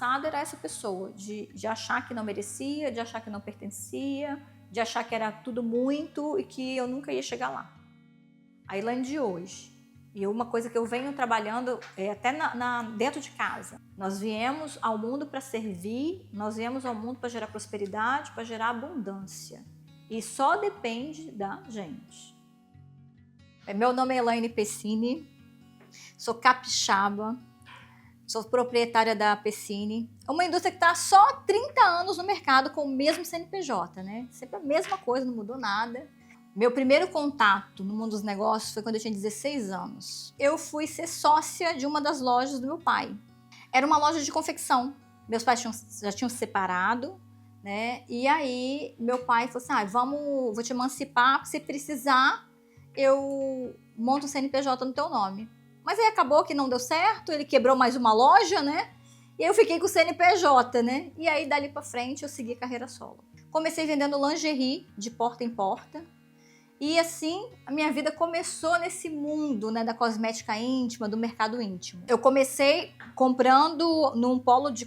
passado era essa pessoa, de achar que não merecia, de achar que não pertencia, de achar que era tudo muito e que eu nunca ia chegar lá. A Elaine de hoje. E uma coisa que eu venho trabalhando até dentro de casa. Nós viemos ao mundo para servir, nós viemos ao mundo para gerar prosperidade, para gerar abundância. E só depende da gente. Meu nome é Elaine Pessini, sou capixaba, sou proprietária da Pessini. É uma indústria que está só há 30 anos no mercado com o mesmo CNPJ, né? Sempre a mesma coisa, não mudou nada. Meu primeiro contato no mundo dos negócios foi quando eu tinha 16 anos. Eu fui ser sócia de uma das lojas do meu pai. Era uma loja de confecção. Meus pais já tinham se separado, né? E aí meu pai falou assim, vou te emancipar, se precisar, eu monto um CNPJ no teu nome. Mas aí acabou que não deu certo, ele quebrou mais uma loja, né? E eu fiquei com o CNPJ, né? E aí dali pra frente eu segui carreira solo. Comecei vendendo lingerie de porta em porta. E assim, a minha vida começou nesse mundo, né, da cosmética íntima, do mercado íntimo. Eu comecei comprando num polo de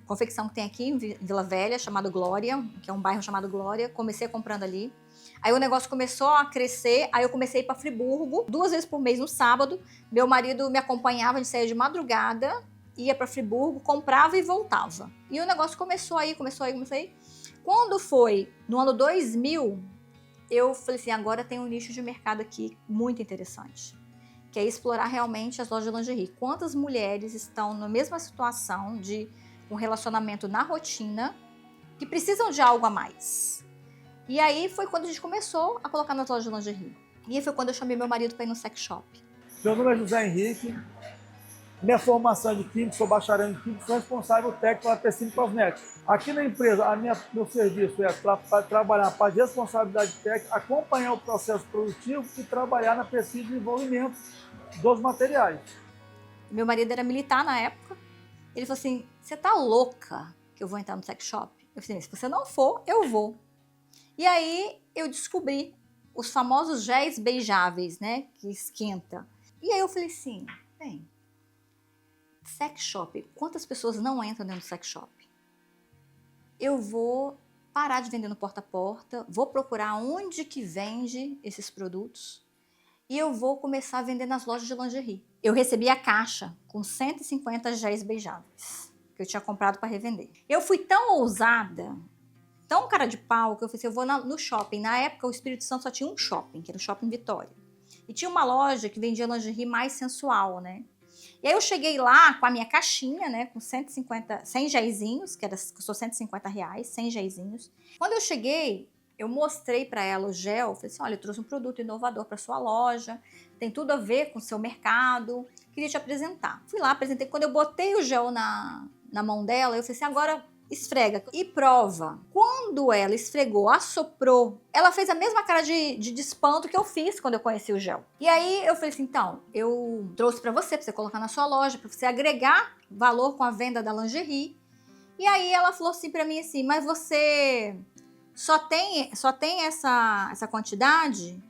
confecção que tem aqui em Vila Velha, chamado Glória, que é um bairro chamado Glória. Comecei comprando ali. Aí o negócio começou a crescer, aí eu comecei a ir para Friburgo, 2 vezes por mês no sábado. Meu marido me acompanhava, a gente saía de madrugada, ia para Friburgo, comprava e voltava. E o negócio começou aí. Quando foi no ano 2000, eu falei assim, agora tem um nicho de mercado aqui muito interessante, que é explorar realmente as lojas de lingerie. Quantas mulheres estão na mesma situação de um relacionamento na rotina, que precisam de algo a mais? E aí foi quando a gente começou a colocar nas lojas de lingerie. E aí foi quando eu chamei meu marido para ir no sex shop. Meu nome é José Henrique, minha formação é de químico, sou bacharel em químico, sou responsável técnico pela Pessini Cosméticos. Aqui na empresa, meu serviço é trabalhar na parte de responsabilidade técnica, acompanhar o processo produtivo e trabalhar na pesquisa e desenvolvimento dos materiais. Meu marido era militar na época. Ele falou assim, você tá louca que eu vou entrar no sex shop? Eu falei, se você não for, eu vou. E aí eu descobri os famosos géis beijáveis, né, que esquenta. E aí eu falei assim, bem, sex shop, quantas pessoas não entram dentro do sex shop? Eu vou parar de vender no porta a porta, vou procurar onde que vende esses produtos e eu vou começar a vender nas lojas de lingerie. Eu recebi a caixa com 150 géis beijáveis que eu tinha comprado para revender. Eu fui tão ousada, tão cara de pau, que eu falei assim, eu vou no shopping. Na época o Espírito Santo só tinha um shopping, que era o Shopping Vitória. E tinha uma loja que vendia lingerie mais sensual, né? E aí eu cheguei lá com a minha caixinha, né, com 100 géisinhos, que custou R$150, 100 géisinhos. Quando eu cheguei, eu mostrei para ela o gel, falei assim, olha, eu trouxe um produto inovador para sua loja, tem tudo a ver com o seu mercado, queria te apresentar. Fui lá, apresentei, quando eu botei o gel na mão dela, eu falei assim, agora esfrega e prova. Quando ela esfregou, assoprou, ela fez a mesma cara de espanto que eu fiz quando eu conheci o gel. E aí eu falei assim, então, eu trouxe pra você colocar na sua loja, pra você agregar valor com a venda da lingerie. E aí ela falou assim pra mim assim, mas você só tem essa quantidade?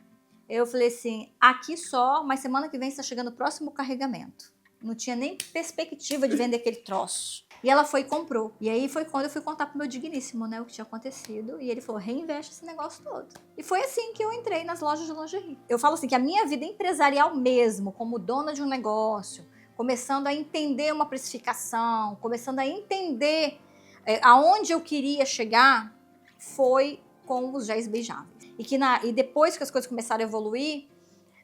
Eu falei assim, aqui só, mas semana que vem está chegando o próximo carregamento. Não tinha nem perspectiva de vender aquele troço. E ela foi e comprou. E aí foi quando eu fui contar pro meu digníssimo, né, o que tinha acontecido. E ele falou, reinveste esse negócio todo. E foi assim que eu entrei nas lojas de lingerie. Eu falo assim, que a minha vida empresarial mesmo, como dona de um negócio, começando a entender uma precificação, começando a entender aonde eu queria chegar, foi com os géis beijáveis. E depois que as coisas começaram a evoluir,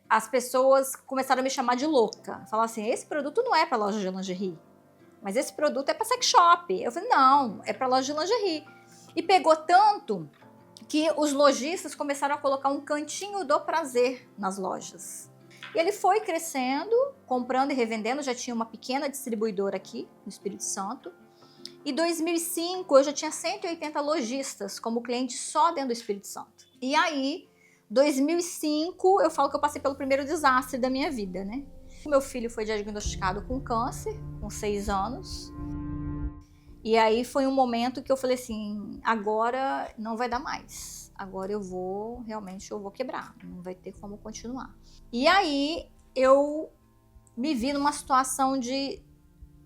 as pessoas começaram a me chamar de louca. Falaram assim, esse produto não é para loja de lingerie, mas esse produto é para sex shop. Eu falei, não, é para loja de lingerie. E pegou tanto que os lojistas começaram a colocar um cantinho do prazer nas lojas. E ele foi crescendo, comprando e revendendo, já tinha uma pequena distribuidora aqui no Espírito Santo. Em 2005, eu já tinha 180 lojistas como cliente só dentro do Espírito Santo. E aí, 2005, eu falo que eu passei pelo primeiro desastre da minha vida, né? O meu filho foi diagnosticado com câncer, com 6 anos. E aí foi um momento que eu falei assim, agora não vai dar mais. Agora eu vou quebrar, não vai ter como continuar. E aí eu me vi numa situação de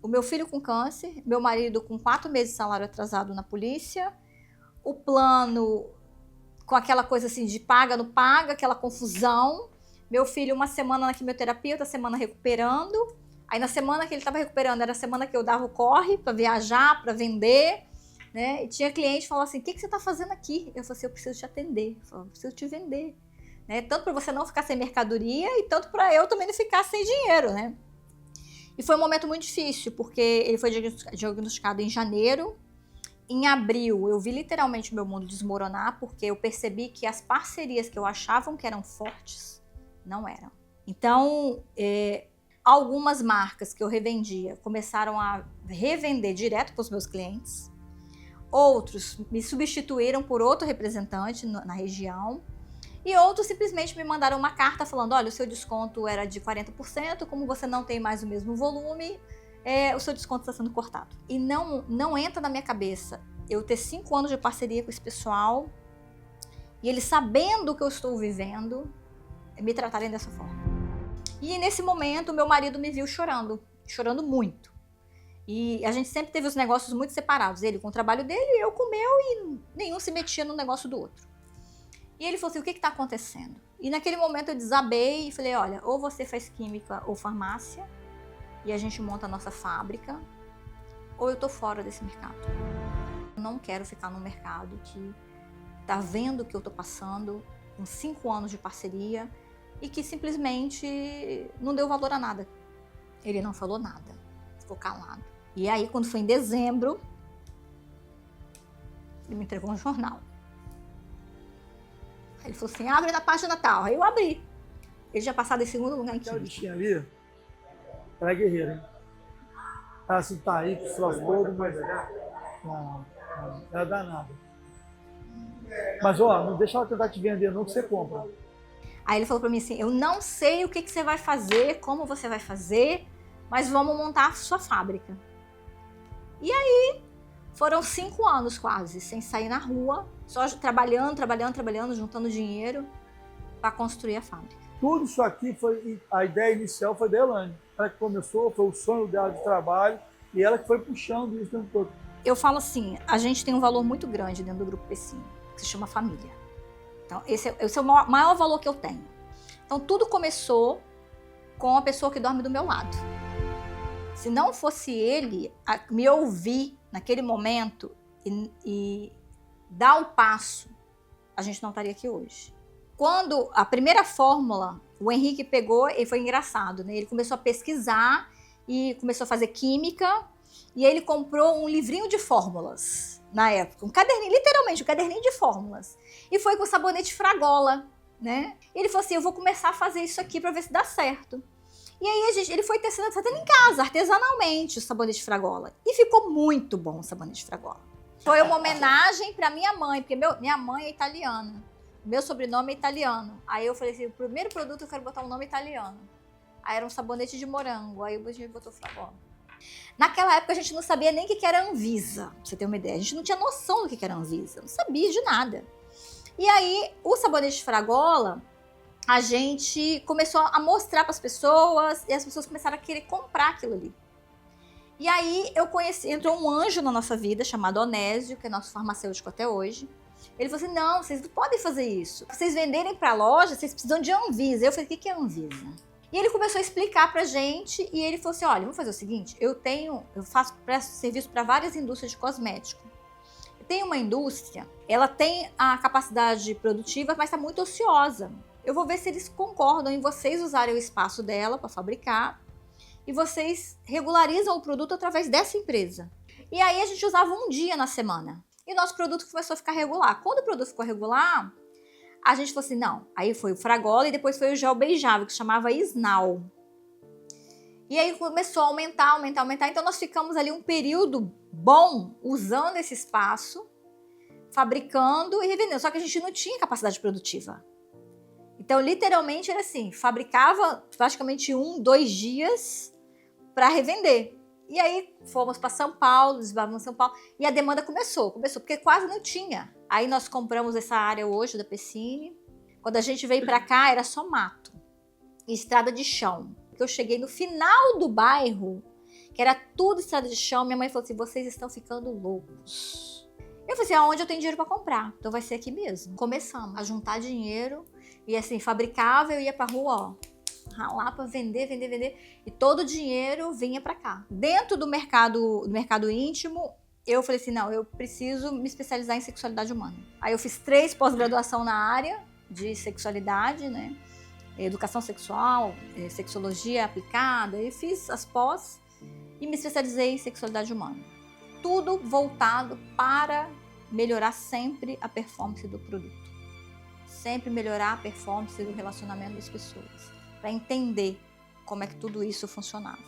o meu filho com câncer, meu marido com 4 meses de salário atrasado na polícia, o plano com aquela coisa assim de paga, não paga, aquela confusão. Meu filho uma semana na quimioterapia, outra semana recuperando. Aí na semana que ele estava recuperando, era a semana que eu dava o corre para viajar, para vender, né? E tinha cliente que falava assim, o que você está fazendo aqui? Eu falei assim, eu preciso te atender, eu preciso te vender. Né? Tanto para você não ficar sem mercadoria e tanto para eu também não ficar sem dinheiro, né? E foi um momento muito difícil, porque ele foi diagnosticado em janeiro. Em abril, eu vi literalmente meu mundo desmoronar, porque eu percebi que as parcerias que eu achava que eram fortes, não eram. Então, algumas marcas que eu revendia começaram a revender direto para os meus clientes. Outros me substituíram por outro representante na região. E outros simplesmente me mandaram uma carta falando, olha, o seu desconto era de 40%, como você não tem mais o mesmo volume, o seu desconto está sendo cortado. E não entra na minha cabeça eu ter 5 anos de parceria com esse pessoal e eles sabendo o que eu estou vivendo, me tratarem dessa forma. E nesse momento, meu marido me viu chorando muito. E a gente sempre teve os negócios muito separados, ele com o trabalho dele, eu com o meu, e nenhum se metia no negócio do outro. E ele falou assim, o que está acontecendo? E naquele momento eu desabei e falei, olha, ou você faz química ou farmácia, e a gente monta a nossa fábrica, ou eu tô fora desse mercado. Eu não quero ficar num mercado que tá vendo o que eu tô passando, com 5 anos de parceria, e que simplesmente não deu valor a nada. Ele não falou nada, ficou calado. E aí, quando foi em dezembro, ele me entregou um jornal. Ele falou assim, abre na página tal. Aí eu abri. Ele já passado em segundo lugar em Aquela química. bichinha ali, ela é guerreira, hein? Ela se tá aí, com os troços todos, mas não, ela é danada. Mas, ó, não deixa ela tentar te vender não, que você compra. Aí ele falou pra mim assim, eu não sei o que você vai fazer, como você vai fazer, mas vamos montar a sua fábrica. E aí, foram 5 anos quase, sem sair na rua, só trabalhando, juntando dinheiro para construir a fábrica. Tudo isso aqui foi, a ideia inicial foi da Elaine. Ela que começou, foi o sonho dela de trabalho, e ela que foi puxando isso o tempo todo. Eu falo assim, a gente tem um valor muito grande dentro do Grupo Pecini, que se chama família. Então, esse é o maior valor que eu tenho. Então, tudo começou com a pessoa que dorme do meu lado. Se não fosse ele me ouvir naquele momento e dar o passo, a gente não estaria aqui hoje. Quando a primeira fórmula, o Henrique pegou, e foi engraçado, né? Ele começou a pesquisar e começou a fazer química, e ele comprou um livrinho de fórmulas, na época, um caderninho, literalmente um caderninho de fórmulas, e foi com o sabonete Fragola, né? E ele falou assim, eu vou começar a fazer isso aqui para ver se dá certo. E aí ele foi testando em casa, artesanalmente, o sabonete Fragola, e ficou muito bom o sabonete Fragola. Foi uma homenagem para minha mãe, porque minha mãe é italiana, meu sobrenome é italiano. Aí eu falei assim, o primeiro produto eu quero botar um nome italiano. Aí era um sabonete de morango, aí a gente botou Fragola. Naquela época a gente não sabia nem o que era Anvisa, pra você ter uma ideia. A gente não tinha noção do que era Anvisa, não sabia de nada. E aí o sabonete Fragola, a gente começou a mostrar para as pessoas e as pessoas começaram a querer comprar aquilo ali. E aí entrou um anjo na nossa vida chamado Onésio, que é nosso farmacêutico até hoje. Ele falou assim, não, vocês não podem fazer isso. Pra vocês venderem para a loja, vocês precisam de Anvisa. Eu falei, o que é Anvisa? E ele começou a explicar pra gente e ele falou assim, olha, vamos fazer o seguinte, eu presto serviço para várias indústrias de cosmético. Tem uma indústria, ela tem a capacidade produtiva, mas está muito ociosa. Eu vou ver se eles concordam em vocês usarem o espaço dela para fabricar e vocês regularizam o produto através dessa empresa. E aí a gente usava um dia na semana. E o nosso produto começou a ficar regular. Quando o produto ficou regular, a gente falou assim, não. Aí foi o Fragola e depois foi o gel beijável, que chamava Isnal. E aí começou a aumentar. Então nós ficamos ali um período bom usando esse espaço, fabricando e revendendo. Só que a gente não tinha capacidade produtiva. Então, literalmente, era assim, fabricava praticamente 1-2 dias para revender. E aí fomos para São Paulo, desbravamos São Paulo, e a demanda começou, porque quase não tinha. Aí nós compramos essa área hoje da Pecini. Quando a gente veio para cá, era só mato e estrada de chão. Eu cheguei no final do bairro, que era tudo estrada de chão. Minha mãe falou assim, vocês estão ficando loucos. Eu falei assim, aonde eu tenho dinheiro para comprar? Então vai ser aqui mesmo. Começamos a juntar dinheiro e assim, fabricava, eu ia pra rua, ó, ralar para vender. E todo o dinheiro vinha para cá. Dentro do mercado íntimo, eu falei assim, não, eu preciso me especializar em sexualidade humana. Aí eu fiz 3 pós-graduação na área de sexualidade, né? Educação sexual, sexologia aplicada, e fiz as pós e me especializei em sexualidade humana. Tudo voltado para melhorar sempre a performance do produto. Sempre melhorar a performance do relacionamento das pessoas, para entender como é que tudo isso funcionava.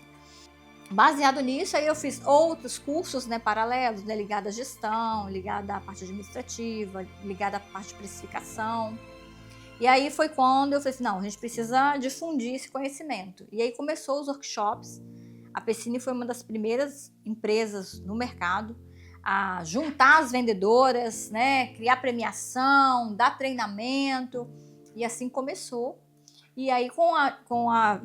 Baseado nisso, aí eu fiz outros cursos, né, paralelos, né, ligados à gestão, ligados à parte administrativa, ligados à parte de precificação. E aí foi quando eu falei assim, não, a gente precisa difundir esse conhecimento. E aí começou os workshops. A Pecini foi uma das primeiras empresas no mercado a juntar as vendedoras, né, criar premiação, dar treinamento, e assim começou. E aí com a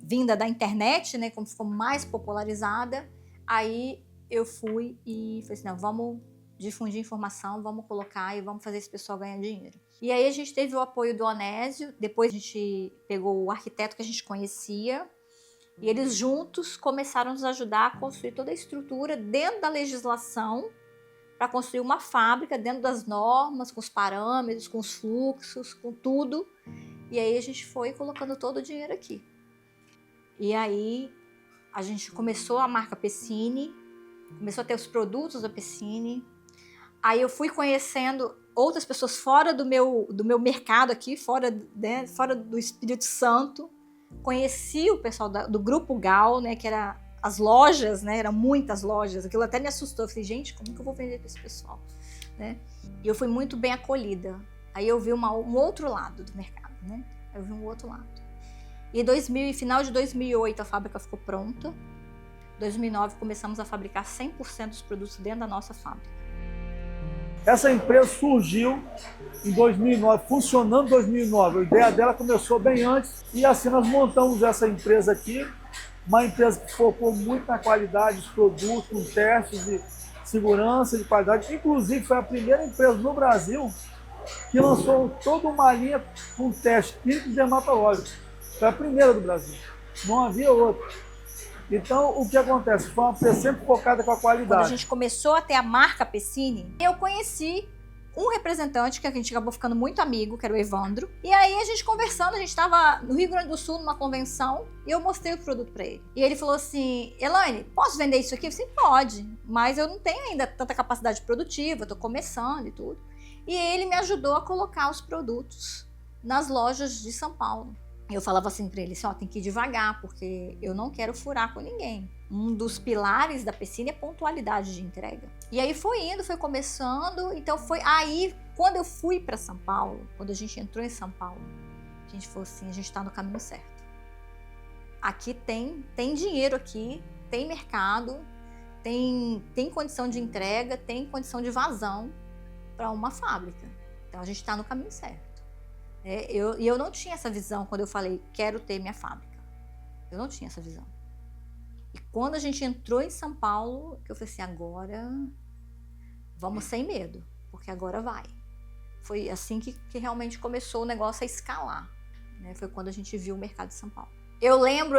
vinda da internet, né, como ficou mais popularizada, aí eu fui e falei assim, não, vamos difundir informação, vamos colocar e vamos fazer esse pessoal ganhar dinheiro. E aí a gente teve o apoio do Onésio, depois a gente pegou o arquiteto que a gente conhecia, e eles juntos começaram a nos ajudar a construir toda a estrutura dentro da legislação para construir uma fábrica dentro das normas, com os parâmetros, com os fluxos, com tudo. E aí a gente foi colocando todo o dinheiro aqui. E aí a gente começou a marca Pecini, começou a ter os produtos da Pecini. Aí eu fui conhecendo outras pessoas fora do meu mercado aqui, fora do Espírito Santo. Conheci o pessoal do Grupo Gal, né, que era as lojas, né, eram muitas lojas. Aquilo até me assustou. Eu falei, gente, como que eu vou vender para esse pessoal? Né? E eu fui muito bem acolhida. Aí eu vi um outro lado do mercado, né? Eu vi um outro lado. E final de 2008 a fábrica ficou pronta. Em 2009 começamos a fabricar 100% dos produtos dentro da nossa fábrica. Essa empresa surgiu em 2009, funcionando em 2009. A ideia dela começou bem antes e assim nós montamos essa empresa aqui, uma empresa que focou muito na qualidade dos produtos, com testes de segurança, de qualidade. Inclusive foi a primeira empresa no Brasil que lançou toda uma linha com testes clínicos e dermatológicos. Foi a primeira do Brasil, não havia outra. Então, o que acontece? Foi uma empresa sempre focada com a qualidade. Quando a gente começou a ter a marca Pecini, eu conheci um representante que a gente acabou ficando muito amigo, que era o Evandro. E aí a gente conversando, a gente estava no Rio Grande do Sul numa convenção e eu mostrei o produto para ele. E ele falou assim, Elaine, posso vender isso aqui? Eu falei, pode, mas eu não tenho ainda tanta capacidade produtiva, estou começando e tudo. E ele me ajudou a colocar os produtos nas lojas de São Paulo. Eu falava assim para ele, assim, ó, tem que ir devagar, porque eu não quero furar com ninguém. Um dos pilares da Pecini é pontualidade de entrega. E aí foi indo, foi começando, então foi aí, quando eu fui para São Paulo, quando a gente entrou em São Paulo, a gente falou assim, a gente está no caminho certo. Aqui tem dinheiro aqui, tem mercado, tem condição de entrega, tem condição de vazão para uma fábrica. Então a gente está no caminho certo. Eu não tinha essa visão quando eu falei, quero ter minha fábrica. Eu não tinha essa visão. E quando a gente entrou em São Paulo, eu falei assim, agora vamos sem medo, porque agora vai. Foi assim que realmente começou o negócio a escalar. Né? Foi quando a gente viu o mercado de São Paulo. Eu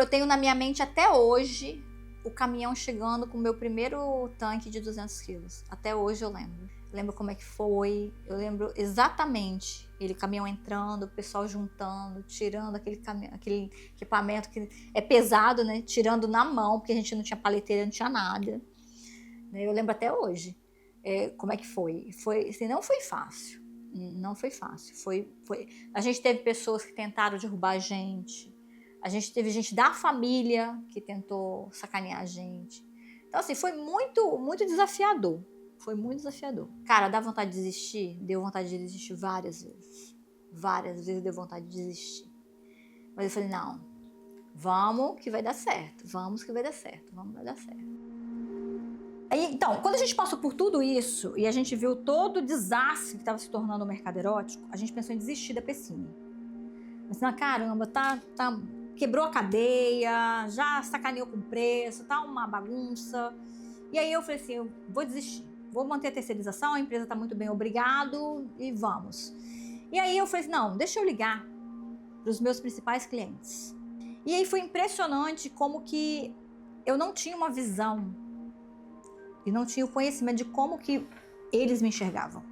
tenho na minha mente até hoje, o caminhão chegando com o meu primeiro tanque de 200 quilos. Até hoje eu lembro. Lembro como é que foi, eu lembro exatamente aquele caminhão entrando, o pessoal juntando, tirando aquele equipamento que é pesado, né? Tirando na mão, porque a gente não tinha paleteira, não tinha nada. Eu lembro até hoje como é que foi. Assim, não foi fácil, não foi fácil. A gente teve pessoas que tentaram derrubar a gente teve gente da família que tentou sacanear a gente. Então, assim, foi muito, muito desafiador. Foi muito desafiador. Cara, dá vontade de desistir? Deu vontade de desistir várias vezes. Várias vezes deu vontade de desistir. Mas eu falei, não, vamos que vai dar certo. Vamos que vai dar certo. Vamos que vai dar certo. Aí, então, quando a gente passou por tudo isso e a gente viu todo o desastre que estava se tornando o mercado erótico, a gente pensou em desistir da Pecini. Mas, caramba, tá quebrou a cadeia, já sacaneou com o preço, tá uma bagunça. E aí eu falei assim, eu vou desistir, vou manter a terceirização, a empresa tá muito bem, obrigado, e vamos. E aí eu falei assim, não, deixa eu ligar para os meus principais clientes. E aí foi impressionante como que eu não tinha uma visão e não tinha o conhecimento de como que eles me enxergavam.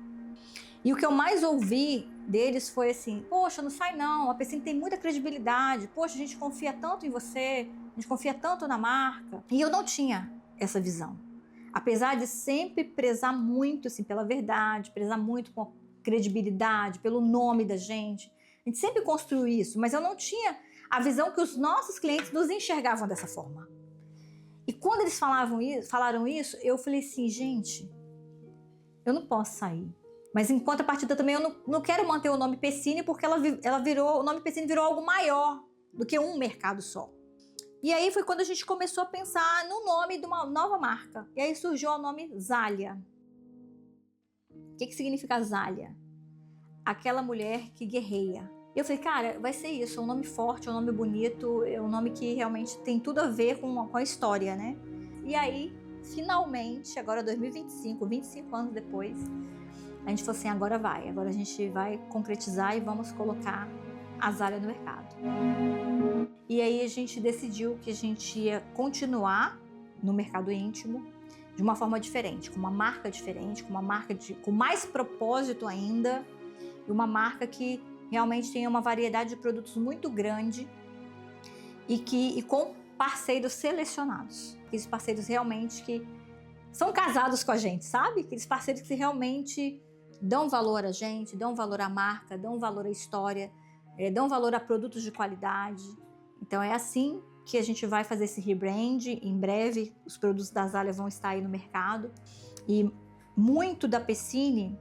E o que eu mais ouvi deles foi assim, poxa, não sai não, a Pecine tem muita credibilidade, poxa, a gente confia tanto em você, a gente confia tanto na marca. E eu não tinha essa visão. Apesar de sempre prezar muito assim, pela verdade, prezar muito com a credibilidade, pelo nome da gente, a gente sempre construiu isso, mas eu não tinha a visão que os nossos clientes nos enxergavam dessa forma. E quando eles falaram isso, eu falei assim, gente, eu não posso sair. Mas em contrapartida também eu não quero manter o nome Pecine porque o nome Pecine virou algo maior do que um mercado só. E aí foi quando a gente começou a pensar no nome de uma nova marca. E aí surgiu o nome Zália. O que significa Zália? Aquela mulher que guerreia. E eu falei, cara, vai ser isso, é um nome forte, é um nome bonito, é um nome que realmente tem tudo a ver com a história, né? E aí, finalmente, agora 2025, 25 anos depois, a gente falou assim, agora a gente vai concretizar e vamos colocar a Zália no mercado. E aí a gente decidiu que a gente ia continuar no mercado íntimo de uma forma diferente, com uma marca diferente, com mais propósito ainda, e uma marca que realmente tenha uma variedade de produtos muito grande e com parceiros selecionados. Aqueles parceiros realmente que são casados com a gente, sabe? Aqueles parceiros que realmente dão valor a gente, dão valor à marca, dão valor à história, dão valor a produtos de qualidade. Então é assim que a gente vai fazer esse rebrand. Em breve os produtos da Zália vão estar aí no mercado. E muito da Pecine,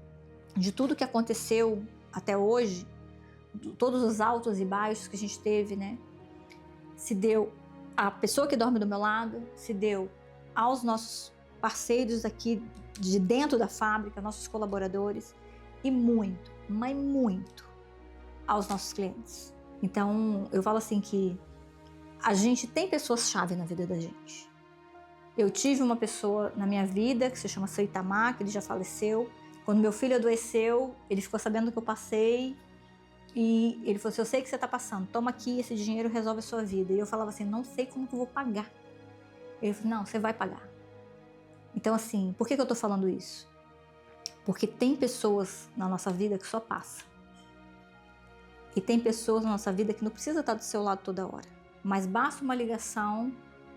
de tudo que aconteceu até hoje, todos os altos e baixos que a gente teve, né? Se deu à pessoa que dorme do meu lado, se deu aos nossos parceiros aqui de dentro da fábrica, nossos colaboradores, e muito, mas muito aos nossos clientes. Então, eu falo assim que a gente tem pessoas-chave na vida da gente. Eu tive uma pessoa na minha vida que se chama Seu Itamar, que ele já faleceu. Quando meu filho adoeceu, ele ficou sabendo do que eu passei e ele falou assim, eu sei que você está passando, toma aqui, esse dinheiro resolve a sua vida. E eu falava assim, não sei como que eu vou pagar. Ele falou, não, você vai pagar. Então assim, por que eu estou falando isso? Porque tem pessoas na nossa vida que só passam. E tem pessoas na nossa vida que não precisa estar do seu lado toda hora. Mas basta uma ligação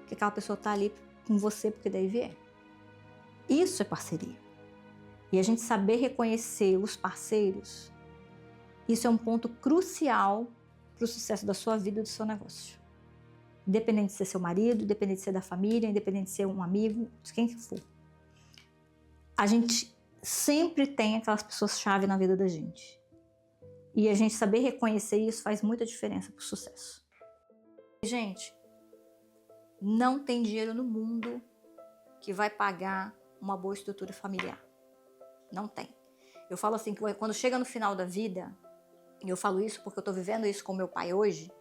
que aquela pessoa está ali com você porque daí vier. Isso é parceria. E a gente saber reconhecer os parceiros, isso é um ponto crucial para o sucesso da sua vida e do seu negócio. Independente de ser seu marido, independente de ser da família, independente de ser um amigo, de quem que for. A gente sempre tem aquelas pessoas-chave na vida da gente. E a gente saber reconhecer isso faz muita diferença para o sucesso. Gente, não tem dinheiro no mundo que vai pagar uma boa estrutura familiar. Não tem. Eu falo assim, que quando chega no final da vida, e eu falo isso porque eu estou vivendo isso com meu pai hoje,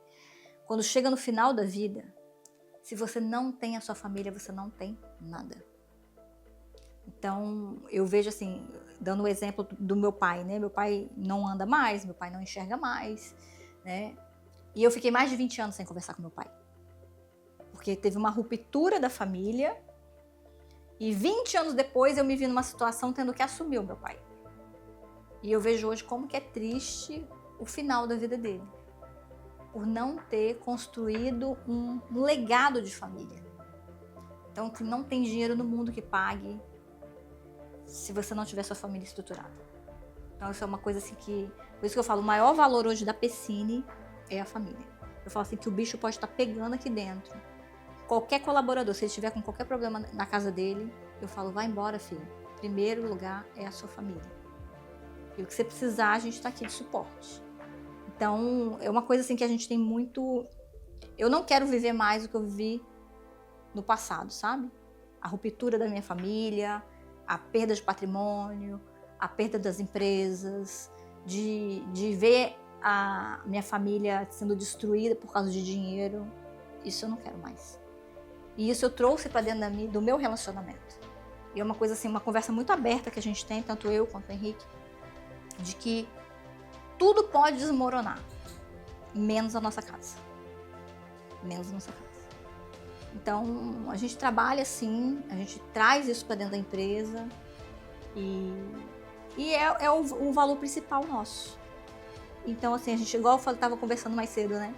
quando chega no final da vida, se você não tem a sua família, você não tem nada. Então, eu vejo assim, dando o exemplo do meu pai, né? Meu pai não anda mais, meu pai não enxerga mais, né? E eu fiquei mais de 20 anos sem conversar com meu pai. Porque teve uma ruptura da família e 20 anos depois eu me vi numa situação tendo que assumir o meu pai. E eu vejo hoje como que é triste o final da vida dele. Por não ter construído um legado de família. Então, que não tem dinheiro no mundo que pague se você não tiver sua família estruturada. Então, isso é uma coisa assim que... Por isso que eu falo, o maior valor hoje da Pecine é a família. Eu falo assim que o bicho pode estar pegando aqui dentro. Qualquer colaborador, se ele estiver com qualquer problema na casa dele, eu falo, vai embora, filho. Primeiro lugar é a sua família. E o que você precisar, a gente está aqui de suporte. Então, é uma coisa assim que a gente tem muito... Eu não quero viver mais o que eu vivi no passado, sabe? A ruptura da minha família, a perda de patrimônio, a perda das empresas, de ver a minha família sendo destruída por causa de dinheiro. Isso eu não quero mais. E isso eu trouxe para dentro do meu relacionamento. E é uma coisa assim, uma conversa muito aberta que a gente tem, tanto eu quanto o Henrique, de que tudo pode desmoronar, menos a nossa casa. Menos a nossa casa. Então, a gente trabalha assim, a gente traz isso para dentro da empresa e é o valor principal nosso. Então, assim, a gente, igual eu estava conversando mais cedo, né?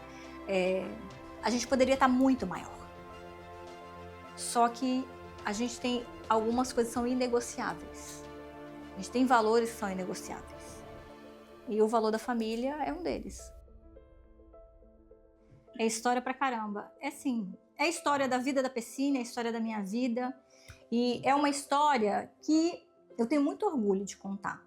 A gente poderia estar muito maior. Só que a gente tem algumas coisas que são inegociáveis. A gente tem valores que são inegociáveis. E o valor da família é um deles. É história pra caramba. É assim, é a história da vida da Pecine, é a história da minha vida. E é uma história que eu tenho muito orgulho de contar.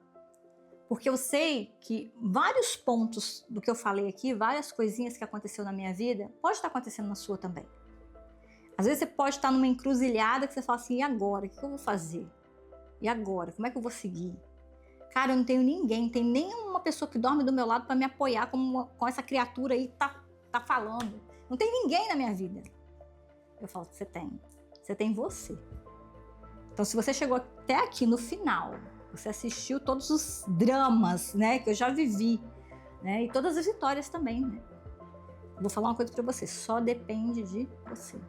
Porque eu sei que vários pontos do que eu falei aqui, várias coisinhas que aconteceu na minha vida, pode estar acontecendo na sua também. Às vezes você pode estar numa encruzilhada que você fala assim, e agora? O que eu vou fazer? E agora? Como é que eu vou seguir? Cara, eu não tenho ninguém, não tem nenhuma pessoa que dorme do meu lado para me apoiar com essa criatura aí que tá falando. Não tem ninguém na minha vida. Eu falo, você tem você. Então, se você chegou até aqui no final, você assistiu todos os dramas, né, que eu já vivi, né, e todas as vitórias também, né. Eu vou falar uma coisa para você, só depende de você.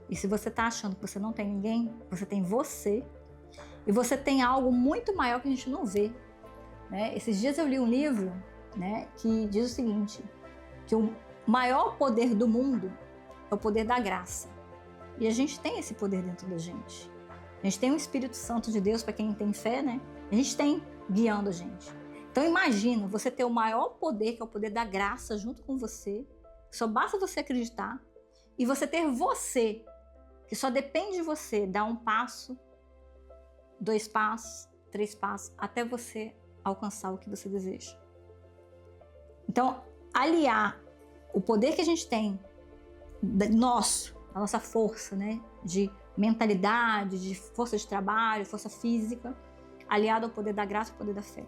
E se você tá achando que você não tem ninguém, você tem você. E você tem algo muito maior que a gente não vê, né? Esses dias eu li um livro, né, que diz o seguinte, que o maior poder do mundo é o poder da graça. E a gente tem esse poder dentro da gente. A gente tem o Espírito Santo de Deus, para quem tem fé, né? A gente tem guiando a gente. Então imagina você ter o maior poder, que é o poder da graça, junto com você. Só basta você acreditar. E você ter você, que só depende de você dar um passo, 2 passos, 3 passos, até você alcançar o que você deseja. Então, aliar o poder que a gente tem, a nossa força, né, de mentalidade, de força de trabalho, força física, aliado ao poder da graça e ao poder da fé.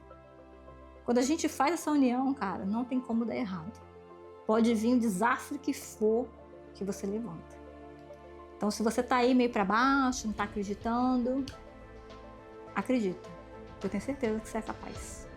Quando a gente faz essa união, cara, não tem como dar errado. Pode vir o desastre que for que você levanta. Então, se você tá aí meio para baixo, não tá acreditando, acredita. Eu tenho certeza que você é capaz.